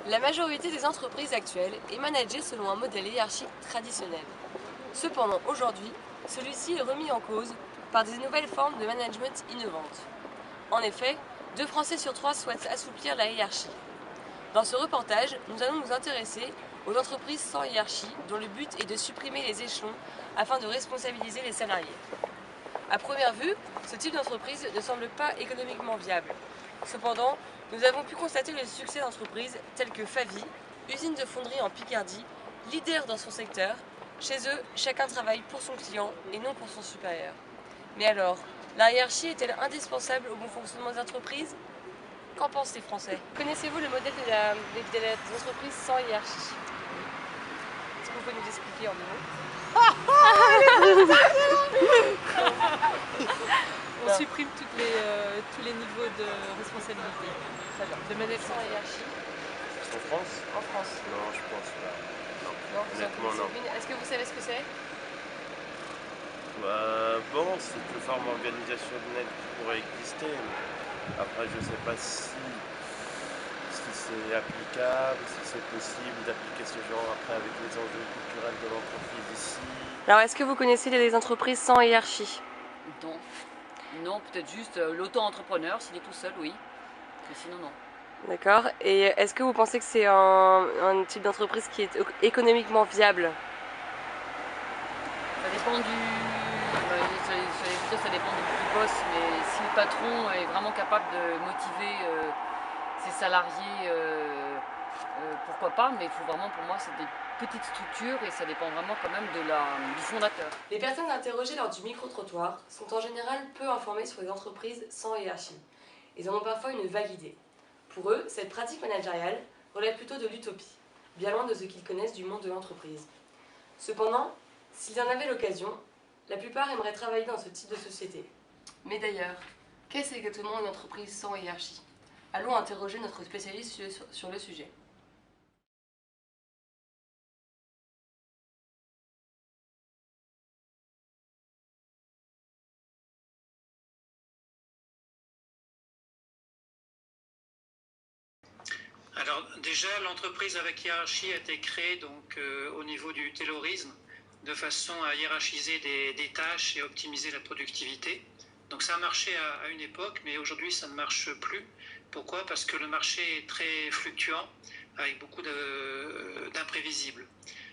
La majorité des entreprises actuelles est managée selon un modèle hiérarchique traditionnel. Cependant, aujourd'hui, celui-ci est remis en cause par des nouvelles formes de management innovantes. En effet, 2 Français sur 3 souhaitent assouplir la hiérarchie. Dans ce reportage, nous allons nous intéresser aux entreprises sans hiérarchie dont le but est de supprimer les échelons afin de responsabiliser les salariés. À première vue, ce type d'entreprise ne semble pas économiquement viable. Cependant, nous avons pu constater le succès d'entreprises telles que Favi, usine de fonderie en Picardie, leader dans son secteur. Chez eux, chacun travaille pour son client et non pour son supérieur. Mais alors, la hiérarchie est-elle indispensable au bon fonctionnement des entreprises? Qu'en pensent les Français? Connaissez-vous le modèle des entreprises sans hiérarchie? Est-ce que vous pouvez nous expliquer en deux mots? On supprime tous les niveaux de responsabilité. Très bien. Le modèle sans hiérarchie? En France? En France. Non, je pense pas. Non. Non, Honnêtement, non. Est-ce que vous savez ce que c'est? Bon, c'est une forme organisationnelle qui pourrait exister. Mais après, je sais pas si c'est applicable, si c'est possible d'appliquer ce genre après avec les enjeux culturels de l'entreprise ici. Alors, est-ce que vous connaissez les entreprises sans hiérarchie? Non. Non, peut-être juste l'auto-entrepreneur, s'il est tout seul, oui. Mais sinon, non. D'accord. Et est-ce que vous pensez que c'est un type d'entreprise qui est économiquement viable? Ça dépend ça dépend du boss, mais si le patron est vraiment capable de motiver ses salariés, pourquoi pas, mais il faut vraiment, pour moi, c'est des petites structures et ça dépend vraiment quand même du fondateur. Les personnes interrogées lors du micro-trottoir sont en général peu informées sur les entreprises sans hiérarchie. Ils en ont parfois une vague idée. Pour eux, cette pratique managériale relève plutôt de l'utopie, bien loin de ce qu'ils connaissent du monde de l'entreprise. Cependant, s'ils en avaient l'occasion, la plupart aimeraient travailler dans ce type de société. Mais d'ailleurs, qu'est-ce exactement une entreprise sans hiérarchie? Allons interroger notre spécialiste sur le sujet. Alors déjà, l'entreprise avec hiérarchie a été créée donc, au niveau du taylorisme, de façon à hiérarchiser des tâches et optimiser la productivité. Donc ça a marché à une époque, mais aujourd'hui ça ne marche plus. Pourquoi? Parce que le marché est très fluctuant, avec beaucoup d'imprévisibles.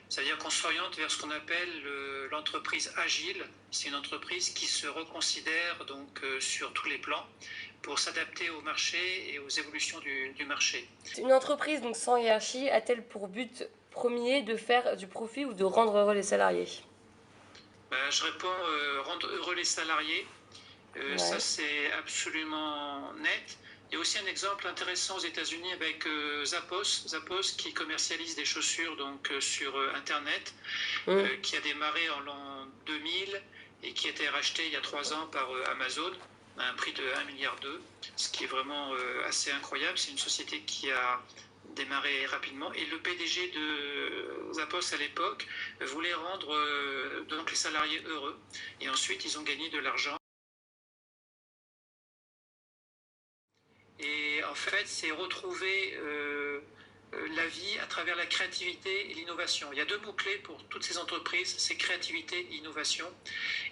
C'est-à-dire qu'on s'oriente vers ce qu'on appelle l'entreprise agile. C'est une entreprise qui se reconsidère donc, sur tous les plans pour s'adapter au marché et aux évolutions du marché. Une entreprise donc sans hiérarchie a-t-elle pour but premier de faire du profit ou de rendre heureux les salariés? Je réponds rendre heureux les salariés. Ouais. Ça c'est absolument net. Il y a aussi un exemple intéressant aux États-Unis avec Zappos qui commercialise des chaussures donc, sur Internet, qui a démarré en l'an 2000 et qui a été racheté il y a 3 ans par Amazon à un prix de 1,2 milliard, ce qui est vraiment assez incroyable. C'est une société qui a démarré rapidement et le PDG de Zappos à l'époque voulait rendre donc les salariés heureux et ensuite ils ont gagné de l'argent. Et en fait, c'est retrouver la vie à travers la créativité et l'innovation. Il y a 2 mots-clés pour toutes ces entreprises, c'est créativité et innovation.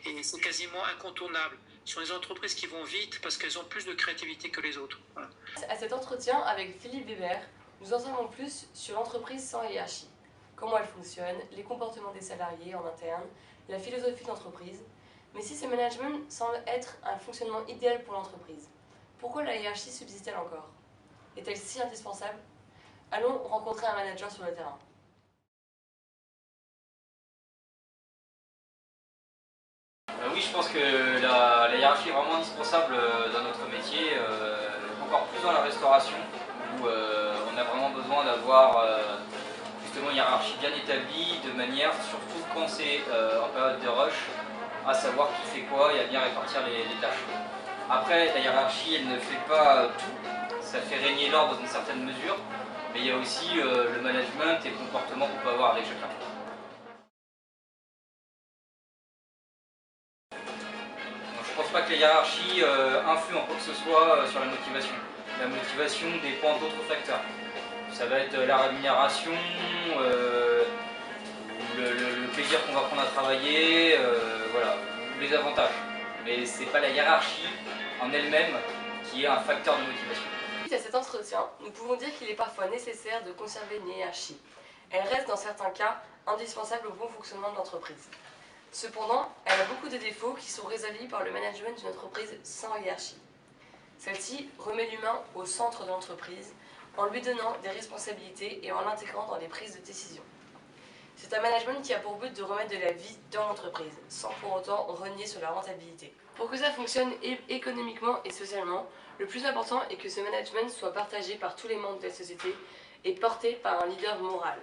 Et c'est quasiment incontournable. Ce sont des entreprises qui vont vite parce qu'elles ont plus de créativité que les autres. Voilà. À cet entretien avec Philippe Weber, nous en savons plus sur l'entreprise sans hiérarchie. Comment elle fonctionne, les comportements des salariés en interne, la philosophie de l'entreprise. Mais si ce management semble être un fonctionnement idéal pour l'entreprise, pourquoi la hiérarchie subsiste-t-elle encore? Est-elle si indispensable? Allons rencontrer un manager sur le terrain. Oui, je pense que la hiérarchie est vraiment indispensable dans notre métier, encore plus dans la restauration, où on a vraiment besoin d'avoir justement une hiérarchie bien établie, de manière, surtout quand c'est en période de rush, à savoir qui fait quoi et à bien répartir les tâches. Après, la hiérarchie, elle ne fait pas tout, ça fait régner l'ordre dans une certaine mesure, mais il y a aussi le management et le comportement qu'on peut avoir avec chacun. Donc, je ne pense pas que la hiérarchie influe en quoi que ce soit sur la motivation. La motivation dépend d'autres facteurs. Ça va être la rémunération, le plaisir qu'on va prendre à travailler, voilà, les avantages. Mais c'est pas la hiérarchie en elle-même qui est un facteur de motivation. Suite à cet entretien, nous pouvons dire qu'il est parfois nécessaire de conserver une hiérarchie. Elle reste dans certains cas indispensable au bon fonctionnement de l'entreprise. Cependant, elle a beaucoup de défauts qui sont résolus par le management d'une entreprise sans hiérarchie. Celle-ci remet l'humain au centre de l'entreprise en lui donnant des responsabilités et en l'intégrant dans les prises de décision. C'est un management qui a pour but de remettre de la vie dans l'entreprise, sans pour autant renier sur la rentabilité. Pour que ça fonctionne économiquement et socialement, le plus important est que ce management soit partagé par tous les membres de la société et porté par un leader moral.